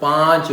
5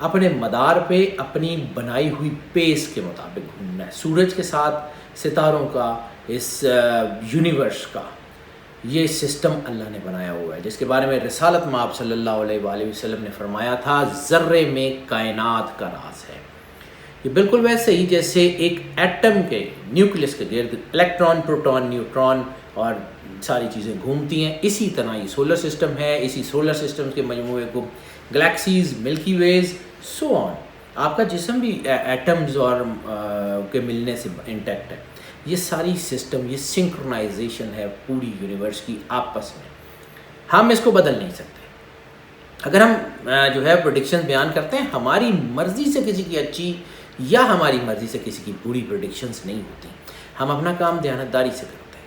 اپنے مدار پہ اپنی بنائی ہوئی پیس کے مطابق گھومنا ہے. سورج کے ساتھ ستاروں کا، اس یونیورس کا یہ سسٹم اللہ نے بنایا ہوا ہے، جس کے بارے میں رسالت مآب صلی اللہ علیہ وآلہ وسلم نے فرمایا تھا ذرے میں کائنات کا راز ہے. یہ بالکل ویسے ہی جیسے ایک ایٹم کے نیوکلس کے گرد الیکٹران، پروٹون، نیوٹران اور ساری چیزیں گھومتی ہیں، اسی طرح یہ سولر سسٹم ہے. اسی سولر سسٹم کے مجموعے کو گلیکسیز، ملکی ویز، سو آن. آپ کا جسم بھی ایٹمز اور کے ملنے سے انٹیکٹ ہے. یہ ساری سسٹم، یہ سنکرونائزیشن ہے پوری یونیورس کی آپس میں. ہم اس کو بدل نہیں سکتے. اگر ہم جو ہے پریڈکشن بیان کرتے ہیں، ہماری مرضی سے کسی کی اچھی یا ہماری مرضی سے کسی کی بری پریڈکشنز نہیں ہوتی. ہم اپنا کام دیانتداری سے کرتے ہیں.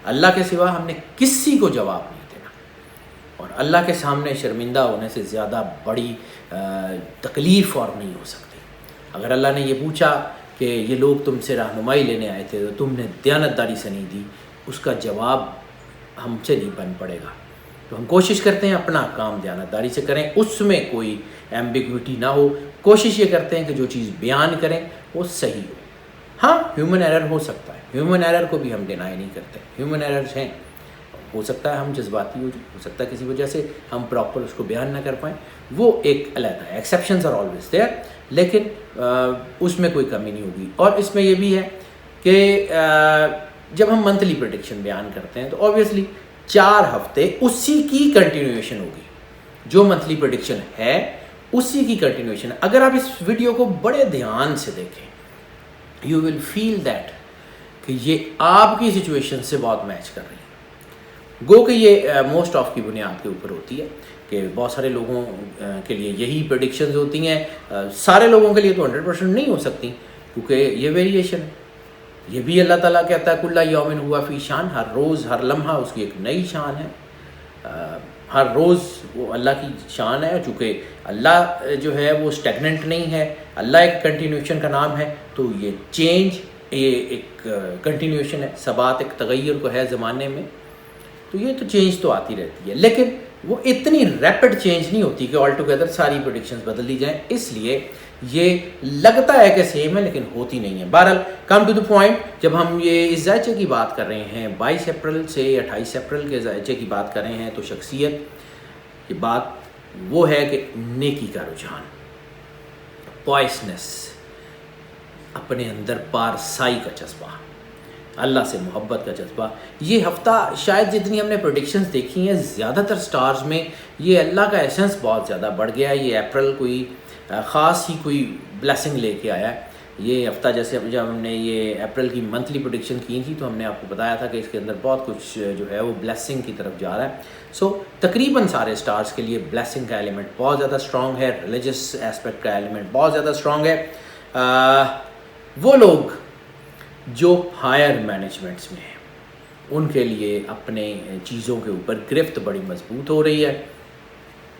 اللہ کے سوا ہم نے کسی کو جواب نہیں دینا، اور اللہ کے سامنے شرمندہ ہونے سے زیادہ بڑی تکلیف اور نہیں ہو سکتی. اگر اللہ نے یہ پوچھا کہ یہ لوگ تم سے رہنمائی لینے آئے تھے تو تم نے دیانتداری سے نہیں دی، اس کا جواب ہم سے نہیں بن پڑے گا. تو ہم کوشش کرتے ہیں اپنا کام دیانتداری سے کریں، اس میں کوئی ایمبیگوٹی نہ ہو. کوشش یہ کرتے ہیں کہ جو چیز بیان کریں وہ صحیح ہو. ہاں ہیومن ایرر ہو سکتا ہے، ہیومن ایرر کو بھی ہم ڈینائی نہیں کرتے. ہیومن ایررز ہیں، ہو سکتا ہے ہم جذباتی ہو سکتا ہے کسی وجہ سے ہم پراپر اس کو بیان نہ کر پائیں، وہ ایک علیحدہ ہے. ایکسیپشنز آر آلویز دیئر، لیکن اس میں کوئی کمی نہیں ہوگی. اور اس میں یہ بھی ہے کہ جب ہم منتھلی پریڈکشن بیان کرتے ہیں تو آبویسلی 4 ہفتے اسی کی کنٹینیویشن ہوگی. جو منتھلی پریڈکشن ہے اسی کی کنٹینیویشن ہے. اگر آپ اس ویڈیو کو بڑے دھیان سے دیکھیں، یو ول فیل دیٹ کہ یہ آپ کی سچویشن سے بہت میچ کر رہی ہے. گو کہ یہ موسٹ آف کی بنیاد کے اوپر ہوتی ہے کہ بہت سارے لوگوں کے لیے یہی پریڈکشنز ہوتی ہیں. سارے لوگوں کے لیے تو 100% نہیں ہو سکتی، کیونکہ یہ ویریشن ہے. یہ بھی اللہ تعالیٰ کہتا ہے کل یومن ہوا فی شان، ہر روز ہر لمحہ اس کی ایک نئی شان ہے. ہر روز وہ اللہ کی شان ہے. چونکہ اللہ جو ہے وہ اسٹیگننٹ نہیں ہے، اللہ ایک کنٹینیوشن کا نام ہے، تو یہ چینج یہ ایک کنٹینیوشن ہے. ثبات ایک تغیر کو ہے زمانے میں، تو یہ تو چینج تو آتی رہتی ہے، لیکن وہ اتنی ریپڈ چینج نہیں ہوتی کہ آل ٹوگیدر ساری پریڈکشنز بدل دی جائیں. اس لیے یہ لگتا ہے کہ سیم ہے لیکن ہوتی نہیں ہے. بہرحال کم ٹو دا پوائنٹ، جب ہم یہ اس ذائچے کی بات کر رہے ہیں 22 اپریل سے 28 اپریل کے ذائچے کی بات کر رہے ہیں، تو شخصیت کی بات وہ ہے کہ نیکی کا رجحان، پوائسنس، اپنے اندر پارسائی کا جذبہ، اللہ سے محبت کا جذبہ. یہ ہفتہ شاید جتنی ہم نے پریڈکشنز دیکھی ہیں زیادہ تر سٹارز میں یہ اللہ کا ایسنس بہت زیادہ بڑھ گیا ہے. یہ اپریل کوئی خاص ہی کوئی بلیسنگ لے کے آیا ہے. یہ ہفتہ جیسے جب ہم نے یہ اپریل کی منتھلی پریڈکشن کی تھی تو ہم نے آپ کو بتایا تھا کہ اس کے اندر بہت کچھ جو ہے وہ بلیسنگ کی طرف جا رہا ہے. سو تقریباً سارے سٹارز کے لیے بلیسنگ کا ایلیمنٹ بہت زیادہ اسٹرانگ ہے، ریلیجس ایسپیکٹ کا ایلیمنٹ بہت زیادہ اسٹرانگ ہے. وہ لوگ جو ہائر مینجمنٹس میں ہیں ان کے لیے اپنے چیزوں کے اوپر گرفت بڑی مضبوط ہو رہی ہے.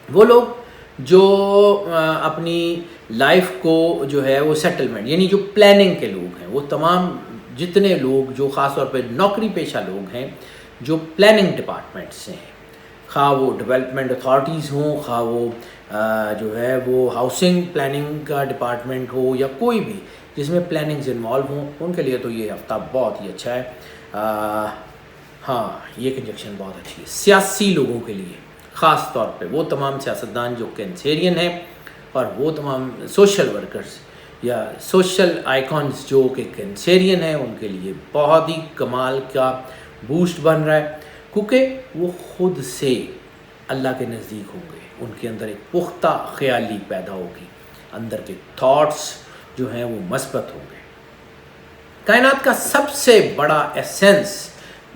وہ لوگ جو اپنی لائف کو جو ہے وہ سیٹلمنٹ، یعنی جو پلاننگ کے لوگ ہیں، وہ تمام جتنے لوگ جو خاص طور پہ نوکری پیشہ لوگ ہیں جو پلاننگ ڈپارٹمنٹ سے ہیں، خواہ وہ ڈیولپمنٹ اتھارٹیز ہوں، خواہ وہ جو ہے وہ ہاؤسنگ پلاننگ کا ڈپارٹمنٹ ہو، یا کوئی بھی جس میں پلاننگز انوالو ہوں، ان کے لیے تو یہ ہفتہ بہت ہی اچھا ہے. ہاں یہ کنجکشن بہت اچھی ہے. سیاسی لوگوں کے لیے خاص طور پہ وہ تمام سیاستدان جو کینسیرین ہیں اور وہ تمام سوشل ورکرز یا سوشل آئیکونز جو کہ کینسیرین ہیں، ان کے لیے بہت ہی کمال کا بوسٹ بن رہا ہے، کیونکہ وہ خود سے اللہ کے نزدیک ہوں گے. ان کے اندر ایک پختہ خیالی پیدا ہوگی، اندر کے تھاٹس جو ہیں وہ مثبت ہوں گے. کائنات کا سب سے بڑا ایسنس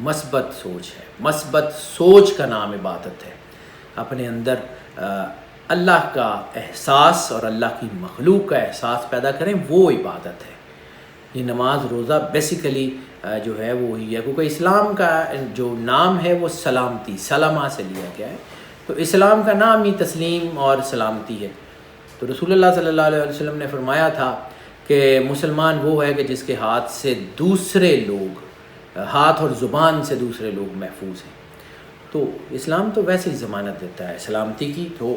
مثبت سوچ ہے. مثبت سوچ کا نام عبادت ہے. اپنے اندر اللہ کا احساس اور اللہ کی مخلوق کا احساس پیدا کریں، وہ عبادت ہے. یہ نماز روزہ بیسیکلی جو ہے وہ وہی ہے، کیونکہ اسلام کا جو نام ہے وہ سلامتی، سلامہ سے لیا گیا ہے. تو اسلام کا نام ہی تسلیم اور سلامتی ہے. تو رسول اللہ صلی اللہ علیہ وسلم نے فرمایا تھا کہ مسلمان وہ ہے کہ جس کے ہاتھ سے دوسرے لوگ، ہاتھ اور زبان سے دوسرے لوگ محفوظ ہیں. تو اسلام تو ویسے ہی ضمانت دیتا ہے سلامتی کی. تو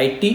IT,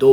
2।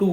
2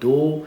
2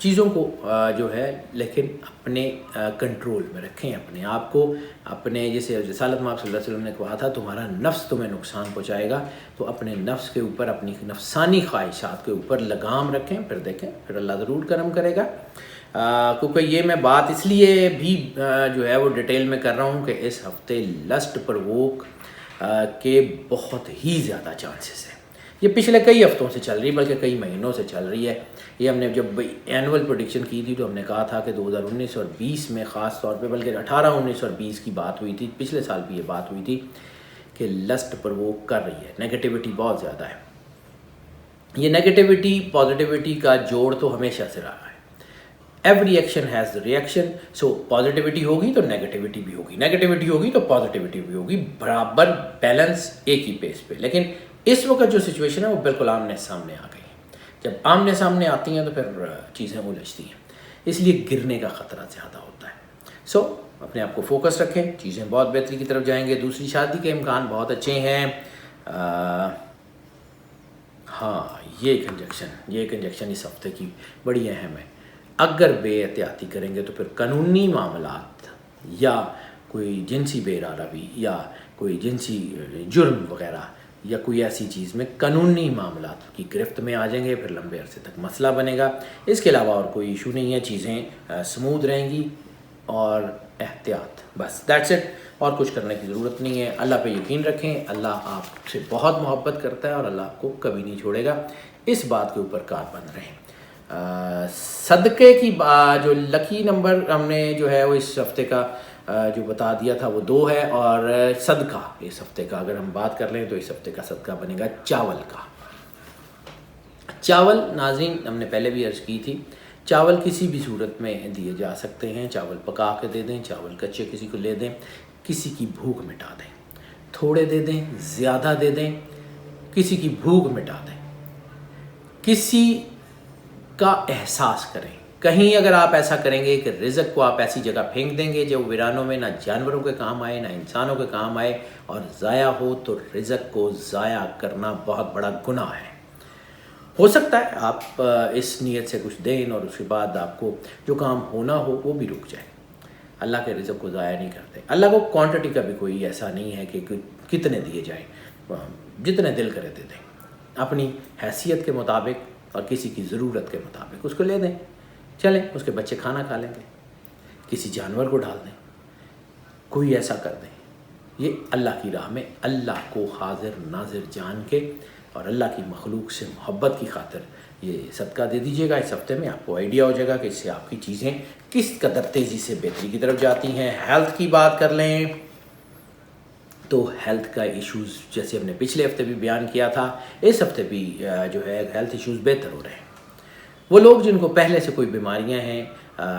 چیزوں کو جو ہے لیکن اپنے کنٹرول میں رکھیں اپنے آپ کو. اپنے جیسے رسالت مآب صلی اللہ علیہ وسلم نے کہا تھا تمہارا نفس تمہیں نقصان پہنچائے گا، تو اپنے نفس کے اوپر اپنی نفسانی خواہشات کے اوپر لگام رکھیں، پھر دیکھیں پھر اللہ ضرور کرم کرے گا. کیونکہ یہ میں بات اس لیے بھی جو ہے وہ ڈیٹیل میں کر رہا ہوں کہ اس ہفتے لسٹ پرووک کے بہت ہی زیادہ چانسز ہیں. یہ پچھلے کئی ہفتوں سے چل رہی بلکہ کئی مہینوں سے چل رہی ہے. یہ ہم نے جب اینول پروڈکشن کی تھی تو ہم نے کہا تھا کہ 2019 اور 20 میں خاص طور پہ، بلکہ 18، 19 اور 20 کی بات ہوئی تھی، پچھلے سال بھی یہ بات ہوئی تھی کہ لسٹ پرووک کر رہی ہے، نیگیٹیوٹی بہت زیادہ ہے. یہ نیگیٹیوٹی پازیٹیوٹی کا جوڑ تو ہمیشہ سے رہا ہے. Every action has reaction. So positivity ہوگی تو نیگیٹیوٹی بھی ہوگی، نیگیٹیوٹی ہوگی تو پازیٹیوٹی بھی ہوگی، برابر بیلنس ایک ہی پیس پہ. لیکن اس وقت جو سچویشن ہے وہ بالکل آمنے سامنے آ گئی ہے. جب آمنے سامنے آتی ہیں تو پھر چیزیں الجھتی ہیں، اس لیے گرنے کا خطرہ زیادہ ہوتا ہے. سو اپنے آپ کو فوکس رکھیں، چیزیں بہت بہتری کی طرف جائیں گے. دوسری شادی کے امکان بہت اچھے ہیں. ہاں یہ کنجکشن اس ہفتے کی بڑی اہم ہے. اگر بے احتیاطی کریں گے تو پھر قانونی معاملات یا کوئی جنسی بے روی یا کوئی جنسی جرم وغیرہ یا کوئی ایسی چیز میں قانونی معاملات کی گرفت میں آ جائیں گے، پھر لمبے عرصے تک مسئلہ بنے گا. اس کے علاوہ اور کوئی ایشو نہیں ہے، چیزیں سموتھ رہیں گی. اور احتیاط، بس دیٹس اٹ، اور کچھ کرنے کی ضرورت نہیں ہے. اللہ پہ یقین رکھیں، اللہ آپ سے بہت محبت کرتا ہے اور اللہ آپ کو کبھی نہیں چھوڑے گا. اس بات کے اوپر کاربند رہیں. صدقے کی جو لکی نمبر ہم نے جو ہے وہ اس ہفتے کا جو بتا دیا تھا وہ 2 ہے. اور صدقہ اس ہفتے کا اگر ہم بات کر لیں تو اس ہفتے کا صدقہ بنے گا چاول کا. چاول ناظرین ہم نے پہلے بھی عرض کی تھی، چاول کسی بھی صورت میں دیے جا سکتے ہیں. چاول پکا کے دے دیں، چاول کچے کسی کو لے دیں، کسی کی بھوک مٹا دیں. تھوڑے دے دیں، زیادہ دے دیں، کسی کی بھوک مٹا دیں. کسی کا احساس کریں. کہیں اگر آپ ایسا کریں گے کہ رزق کو آپ ایسی جگہ پھینک دیں گے جو ویرانوں میں نہ جانوروں کے کام آئے نہ انسانوں کے کام آئے اور ضائع ہو، تو رزق کو ضائع کرنا بہت بڑا گناہ ہے. ہو سکتا ہے آپ اس نیت سے کچھ دیں اور اس کے بعد آپ کو جو کام ہونا ہو وہ بھی رک جائے. اللہ کے رزق کو ضائع نہیں کرتے. اللہ کو کوانٹٹی کا بھی کوئی ایسا نہیں ہے کہ کتنے دیے جائیں، جتنے دل کرے دے دیں، اپنی حیثیت کے مطابق اور کسی کی ضرورت کے مطابق اس کو لے دیں. چلیں اس کے بچے کھانا کھا لیں گے، کسی جانور کو ڈال دیں، کوئی ایسا کر دیں. یہ اللہ کی راہ میں اللہ کو حاضر ناظر جان کے اور اللہ کی مخلوق سے محبت کی خاطر یہ صدقہ دے دیجیے گا. اس ہفتے میں آپ کو آئیڈیا ہو جائے گا کہ اس سے آپ کی چیزیں کس قدر تیزی سے بہتری کی طرف جاتی ہیں. ہیلتھ کی بات کر لیں تو ہیلتھ کا ایشوز جیسے ہم نے پچھلے ہفتے بھی بیان کیا تھا، اس ہفتے بھی جو ہے ہیلتھ ایشوز بہتر ہو رہے ہیں. وہ لوگ جن کو پہلے سے کوئی بیماریاں ہیں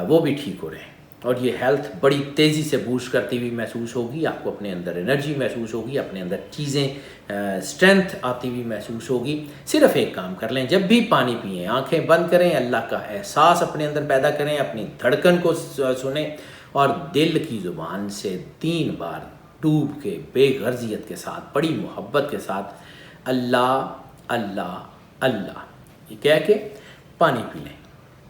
وہ بھی ٹھیک ہو رہے ہیں اور یہ ہیلتھ بڑی تیزی سے بوسٹ کرتی ہوئی محسوس ہوگی. آپ کو اپنے اندر انرجی محسوس ہوگی، اپنے اندر چیزیں اسٹرینتھ آتی ہوئی محسوس ہوگی. صرف ایک کام کر لیں، جب بھی پانی پئیں آنکھیں بند کریں، اللہ کا احساس اپنے اندر پیدا کریں، اپنی دھڑکن کو سنیں اور دل کی زبان سے 3 بار ڈوب کے بے غرضیت کے ساتھ، بڑی محبت کے ساتھ اللہ اللہ اللہ یہ کہہ کے پانی پی لیں.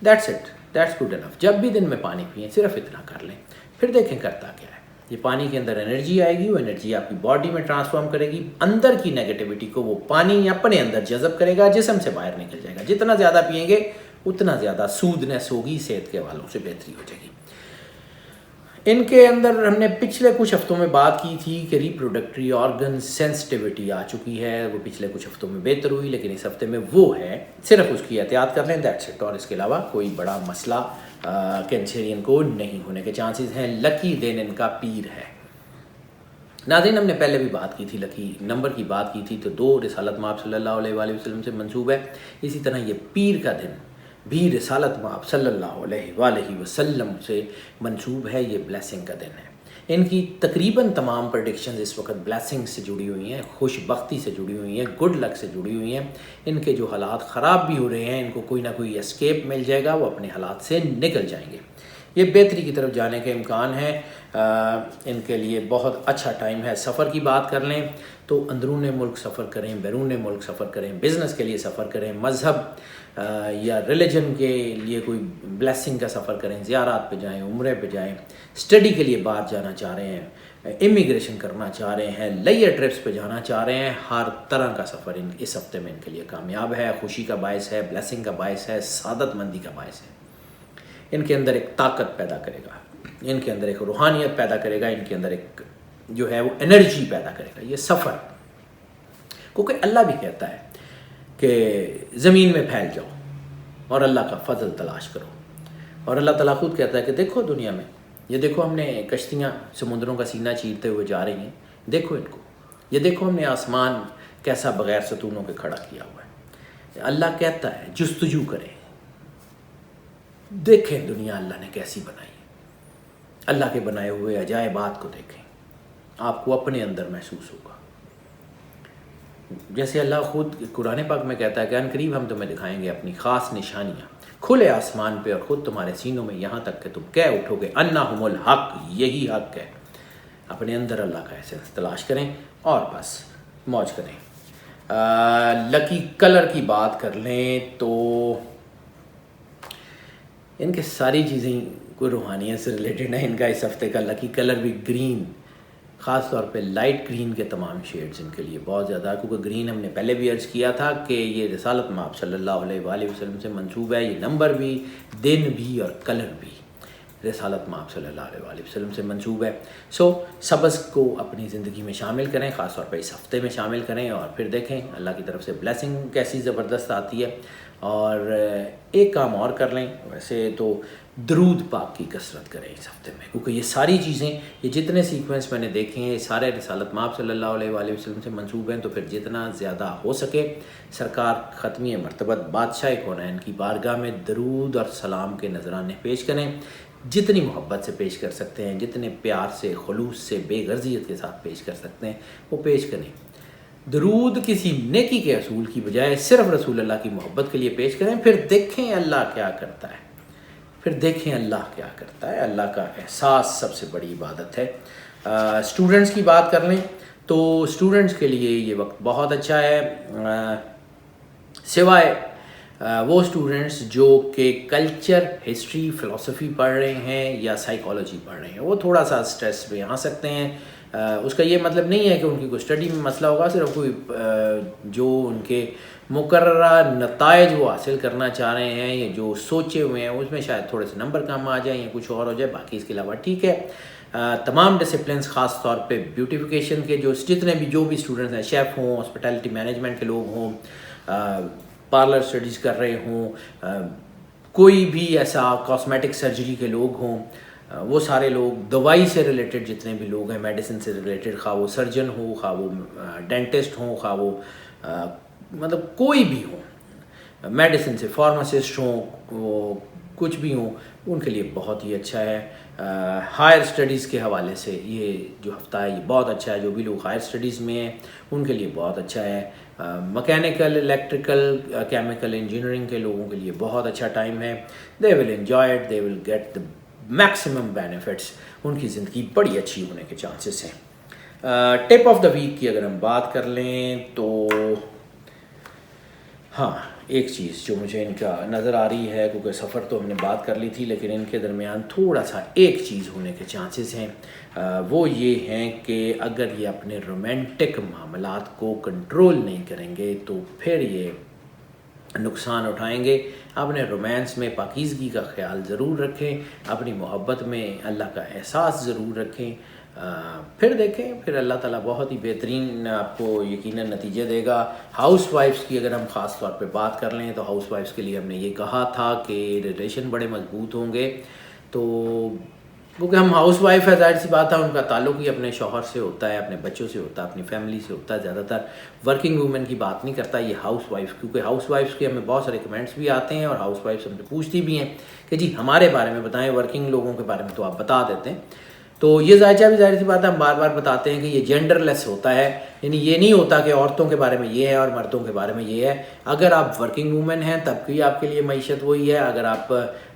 That's it, that's good enough. جب بھی دن میں پانی پئیں صرف اتنا کر لیں، پھر دیکھیں کرتا کیا ہے. یہ پانی کے اندر انرجی آئے گی، وہ انرجی آپ کی باڈی میں ٹرانسفارم کرے گی. اندر کی نیگیٹیوٹی کو وہ پانی اپنے اندر جذب کرے گا، جسم سے باہر نکل جائے گا. جتنا زیادہ پئیں گے اتنا زیادہ سودنس ہوگی، صحت کے حوالوں سے بہتری ہو جائے گی. ان کے اندر ہم نے پچھلے کچھ ہفتوں میں بات کی تھی کہ ریپروڈکٹری آرگن سینسٹیوٹی آ چکی ہے. وہ پچھلے کچھ ہفتوں میں بہتر ہوئی، لیکن اس ہفتے میں وہ ہے. صرف اس کی احتیاط کر لیں، دیٹس اٹ. اور اس کے علاوہ کوئی بڑا مسئلہ کینسرین کو نہیں ہونے کے چانسز ہیں. لکی دن ان کا پیر ہے. ناظرین ہم نے پہلے بھی بات کی تھی، لکی نمبر کی بات کی تھی، تو 2 رسالت مآب صلی اللہ علیہ وآلہ وسلم سے منسوب ہے. اسی طرح یہ پیر کا دن بھی رسالت مآب صلی اللہ علیہ وآلہ وسلم سے منسوب ہے. یہ بلیسنگ کا دن ہے. ان کی تقریباً تمام پریڈکشنز اس وقت بلیسنگ سے جڑی ہوئی ہیں، خوش بختی سے جڑی ہوئی ہیں، گڈ لک سے جڑی ہوئی ہیں. ان کے جو حالات خراب بھی ہو رہے ہیں، ان کو کوئی نہ کوئی اسکیپ مل جائے گا، وہ اپنے حالات سے نکل جائیں گے. یہ بہتری کی طرف جانے کے امکان ہیں. ان کے لیے بہت اچھا ٹائم ہے. سفر کی بات کر لیں تو اندرون ملک سفر کریں, بیرون ملک سفر کریں, بزنس کے لیے سفر کریں, مذہب یا ریلیجن کے لیے کوئی بلیسنگ کا سفر کریں, زیارات پہ جائیں, عمرے پہ جائیں, اسٹڈی کے لیے باہر جانا چاہ رہے ہیں, امیگریشن کرنا چاہ رہے ہیں, لیئر ٹرپس پہ جانا چاہ رہے ہیں. ہر طرح کا سفر اس ہفتے میں ان کے لیے کامیاب ہے, خوشی کا باعث ہے, بلیسنگ کا باعث ہے, سعادت مندی کا باعث ہے. ان کے اندر ایک طاقت پیدا کرے گا, ان کے اندر ایک روحانیت پیدا کرے گا, ان کے اندر ایک جو ہے وہ انرجی پیدا کرے گا یہ سفر. کیونکہ اللہ بھی کہتا ہے کہ زمین میں پھیل جاؤ اور اللہ کا فضل تلاش کرو. اور اللہ تعالیٰ خود کہتا ہے کہ دیکھو دنیا میں, یہ دیکھو ہم نے کشتیاں سمندروں کا سینہ چیرتے ہوئے جا رہی ہیں, دیکھو ان کو, یہ دیکھو ہم نے آسمان کیسا بغیر ستونوں کے کھڑا کیا ہوا ہے. اللہ کہتا ہے جستجو کریں, دیکھیں دنیا اللہ نے کیسی بنائی ہے, اللہ کے بنائے ہوئے عجائبات کو دیکھیں, آپ کو اپنے اندر محسوس ہوگا. جیسے اللہ خود قرآن پاک میں کہتا ہے کہ ان قریب ہم تمہیں دکھائیں گے اپنی خاص نشانیاں کھلے آسمان پہ اور خود تمہارے سینوں میں, یہاں تک کہ تم کہہ اٹھو گے انہم الحق, یہی حق ہے. اپنے اندر اللہ کا احساس تلاش کریں اور بس موج کریں. لکی کلر کی بات کر لیں تو ان کے ساری چیزیں کوئی روحانیت سے ریلیٹڈ ہیں. ان کا اس ہفتے کا لکی کلر بھی گرین, خاص طور پہ لائٹ گرین کے تمام شیڈز ان کے لیے بہت زیادہ, کیونکہ گرین ہم نے پہلے بھی عرض کیا تھا کہ یہ رسالت مآب صلی اللہ علیہ وآلہ وسلم سے منسوب ہے. یہ نمبر بھی, دن بھی اور کلر بھی رسالت مآب صلی اللہ علیہ وآلہ وسلم سے منسوب ہے. سبز کو اپنی زندگی میں شامل کریں, خاص طور پہ اس ہفتے میں شامل کریں, اور پھر دیکھیں اللہ کی طرف سے بلیسنگ کیسی زبردست آتی ہے. اور ایک کام اور کر لیں, ویسے تو درود پاک کی کثرت کریں اس ہفتے میں, کیونکہ یہ ساری چیزیں, یہ جتنے سیکوینس میں نے دیکھے ہیں یہ سارے رسالت مآب صلی اللہ علیہ وآلہ وسلم سے منسوب ہیں. تو پھر جتنا زیادہ ہو سکے سرکار ختمی مرتبت بادشاہ کونین کی بارگاہ میں درود اور سلام کے نذرانے پیش کریں. جتنی محبت سے پیش کر سکتے ہیں, جتنے پیار سے, خلوص سے, بے غرضیت کے ساتھ پیش کر سکتے ہیں وہ پیش کریں. درود کسی نیکی کے اصول کی بجائے صرف رسول اللہ کی محبت کے لیے پیش کریں. پھر دیکھیں اللہ کیا کرتا ہے, پھر دیکھیں اللہ کیا کرتا ہے. اللہ کا احساس سب سے بڑی عبادت ہے. اسٹوڈنٹس کی بات کر لیں تو اسٹوڈنٹس کے لیے یہ وقت بہت اچھا ہے, سوائے وہ اسٹوڈنٹس جو کہ کلچر, ہسٹری, فلسفی پڑھ رہے ہیں یا سائیکالوجی پڑھ رہے ہیں, وہ تھوڑا سا سٹریس میں آ سکتے ہیں. اس کا یہ مطلب نہیں ہے کہ ان کی کوئی اسٹڈی میں مسئلہ ہوگا, صرف کوئی جو ان کے مقررہ نتائج وہ حاصل کرنا چاہ رہے ہیں یا جو سوچے ہوئے ہیں اس میں شاید تھوڑے سے نمبر کم آ جائیں یا کچھ اور ہو جائے. باقی اس کے علاوہ ٹھیک ہے. تمام ڈسپلنس, خاص طور پہ بیوٹیفیکیشن کے جتنے بھی جو بھی اسٹوڈنٹس ہیں, شیف ہوں, ہاسپٹیلٹی مینجمنٹ کے لوگ ہوں, پارلر اسٹڈیز کر رہے ہوں, کوئی بھی ایسا کاسمیٹک سرجری کے لوگ ہوں, وہ سارے لوگ, دوائی سے ریلیٹڈ جتنے بھی لوگ ہیں, میڈیسن سے ریلیٹڈ, خواہ وہ سرجن ہو, خواہ وہ ڈینٹسٹ ہوں, خواہ وہ مطلب کوئی بھی ہو, میڈیسن سے فارماسسٹ ہوں, وہ کچھ بھی ہوں, ان کے لیے بہت ہی اچھا ہے. ہائر اسٹڈیز کے حوالے سے یہ جو ہفتہ ہے یہ بہت اچھا ہے. جو بھی لوگ ہائر اسٹڈیز میں ہیں ان کے لیے بہت اچھا ہے. مکینیکل, الیکٹریکل, کیمیکل انجینئرنگ کے لوگوں کے لیے بہت اچھا ٹائم ہے. They will enjoy it, they will get the maximum benefits, ان کی زندگی بڑی اچھی ہونے کے چانسز ہیں. ٹپ آف دا ویک کی اگر ہم بات کر لیں تو ہاں, ایک چیز جو مجھے ان کا نظر آ رہی ہے, کیونکہ سفر تو ہم نے بات کر لی تھی لیکن ان کے درمیان تھوڑا سا ایک چیز ہونے کے چانسز ہیں, وہ یہ ہیں کہ اگر یہ اپنے رومانٹک معاملات کو کنٹرول نہیں کریں گے تو پھر یہ نقصان اٹھائیں گے. اپنے رومانس میں پاکیزگی کا خیال ضرور رکھیں, اپنی محبت میں اللہ کا احساس ضرور رکھیں, پھر دیکھیں, پھر اللہ تعالیٰ بہت ہی بہترین آپ کو یقیناً نتیجے دے گا. ہاؤس وائفس کی اگر ہم خاص طور پہ بات کر لیں تو ہاؤس وائفس کے لیے ہم نے یہ کہا تھا کہ ریلیشن بڑے مضبوط ہوں گے. تو کیونکہ ہم ہاؤس وائف ہے, ظاہر سی بات ہے ان کا تعلق ہی اپنے شوہر سے ہوتا ہے, اپنے بچوں سے ہوتا ہے, اپنی فیملی سے ہوتا ہے. زیادہ تر ورکنگ وومن کی بات نہیں کرتا یہ ہاؤس وائف, کیونکہ ہاؤس وائفس کے ہمیں بہت سارے کمنٹس بھی آتے ہیں اور ہاؤس وائفس ہم سے پوچھتی بھی ہیں کہ جی ہمارے بارے میں بتائیں, ورکنگ لوگوں کے بارے میں تو آپ بتا دیتے ہیں. تو یہ ذائچہ بھی ظاہر سی بات ہے, ہم بار بار بتاتے ہیں کہ یہ جینڈر لیس ہوتا ہے, یعنی یہ نہیں ہوتا کہ عورتوں کے بارے میں یہ ہے اور مردوں کے بارے میں یہ ہے. اگر آپ ورکنگ وومن ہیں تب بھی آپ کے لیے معیشت وہی ہے, اگر آپ